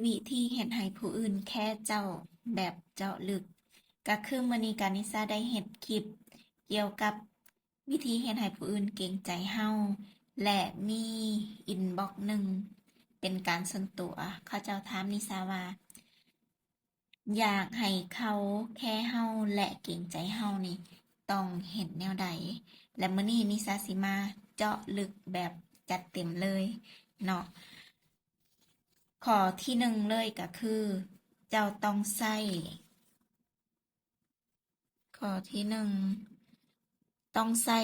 วิธีเฮ็ดให้ผู้อื่นแค่เจ้าแบบเจาะลึกก็คือมื้อนี้กานิสาได้เฮ็ดคลิปเกี่ยวกับวิธีเฮ็ดให้ผู้อื่นเกรงใจเราและมีอินบ็อกซ์หนึ่งเป็นการส่วนตัวเขาเจ้าถามนิสาว่าอยากให้เขาแค่เราและเกรงใจเรานี่ต้องเฮ็ดแนวใดและมื้อนี้นิสาสิมาเจาะลึกแบบจัดเต็มเลยเนาะ ข้อที่หนึ่งเลยก็คือเจ้าต้องใช้ข้อที่หนึ่งต้องใช้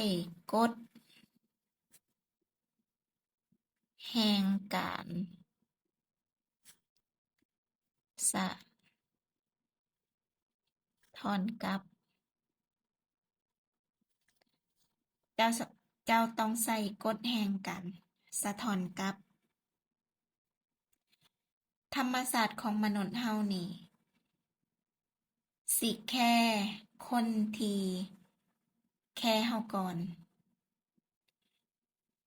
กฎแห่งการสะท้อนกลับเจ้าเจ้าต้องใช้กฎแห่งการสะท้อนกลับธรรมชาติของมนุษย์เฮานี่สิแค่คนที่แค่เฮาก่อน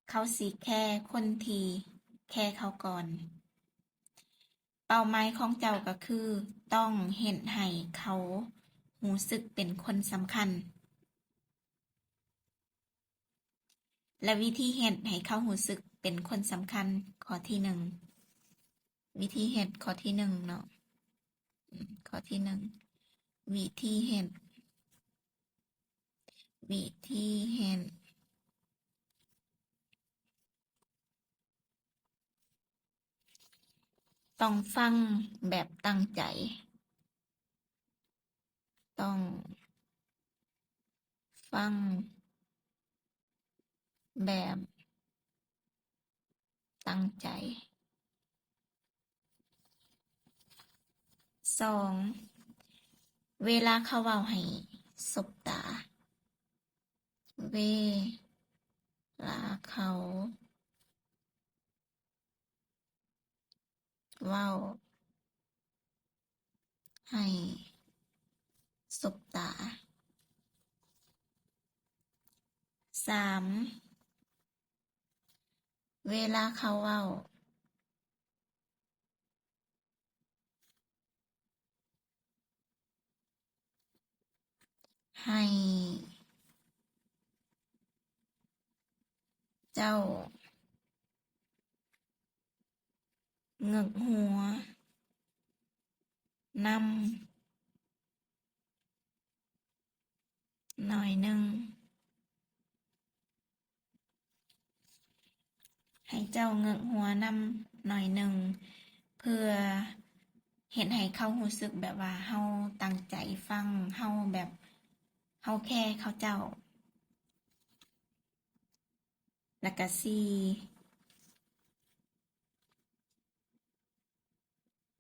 เขาสิแค่คนที่แค่เขาก่อนเป้าหมายของเจ้าก็คือต้องเฮ็ดให้เขารู้สึกเป็นคนสำคัญ และวิธีเฮ็ดให้เขารู้สึกเป็นคนสำคัญข้อที่หนึ่งวิธีเฮ็ดข้อที่หนึ่งเนาะข้อที่หนึ่งวิธีเฮ็ดวิธีเฮ็ดต้องฟังแบบตั้งใจต้องฟังแบบตั้งใจสองเวลาเขาเว้าให้สบตาเวลาเขาเว้าให้สบตาสามเวลาเขาเว้าให้เจ้าเงึกหัวนำหน่อยหนึ่งให้เจ้าเงึกหัวนำหน่อยหนึ่งเพื่อเฮ็ดให้เขารู้สึกแบบว่าเราตั้งใจฟังเราแบบเราแค่เขาเจ้าแล้วก็สี่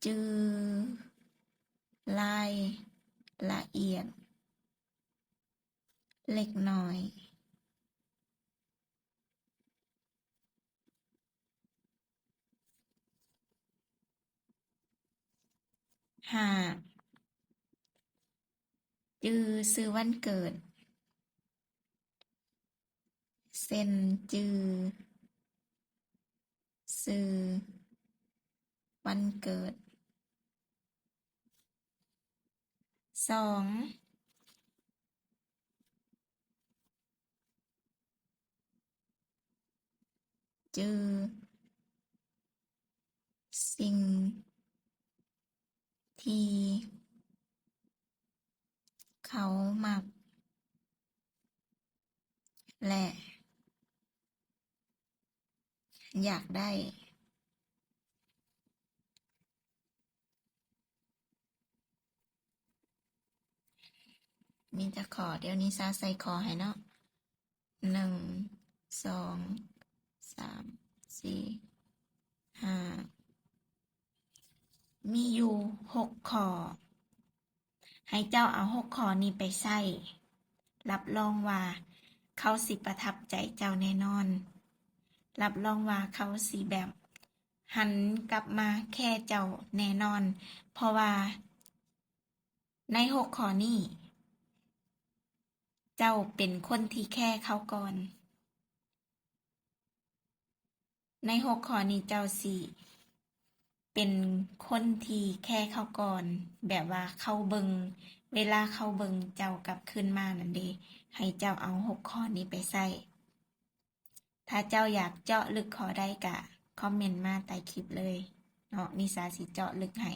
จือรายละเอียดเล็กน้อยห้าจือซื้อวันเกิดเซ็นจือซื้อวันเกิดสองจือสิ่งที่เขามักและอยากได้มีแต่ขอเดี๋ยวนี้ซาใส่ขอให้เนาะหนึ่งสองสามสี่ห้ามีอยู่6ข้อให้เจ้าเอา6ข้อนี้ไปใช้รับรองว่าเขาสิประทับใจเจ้าแน่นอนรับรองว่าเขาสิแบบหันกลับมาแค่เจ้าแน่นอนเพราะว่าใน6ข้อนี้เจ้าเป็นคนที่แค่เขาก่อนใน6ข้อนี้เจ้าสิ เป็นคนที่แค่เข้าก่อน แบบว่าเข้าเบิงเวลาเข้าเบิงเจ้ากลับขึ้นมานั่นเด้ให้เจ้าเอา6ข้อนี้ไปใส่ถ้าเจ้าอยากเจาะลึกข้อใดก็คอมเมนต์มาใต้คลิปเลยเนาะนิสาสิเจาะลึกให้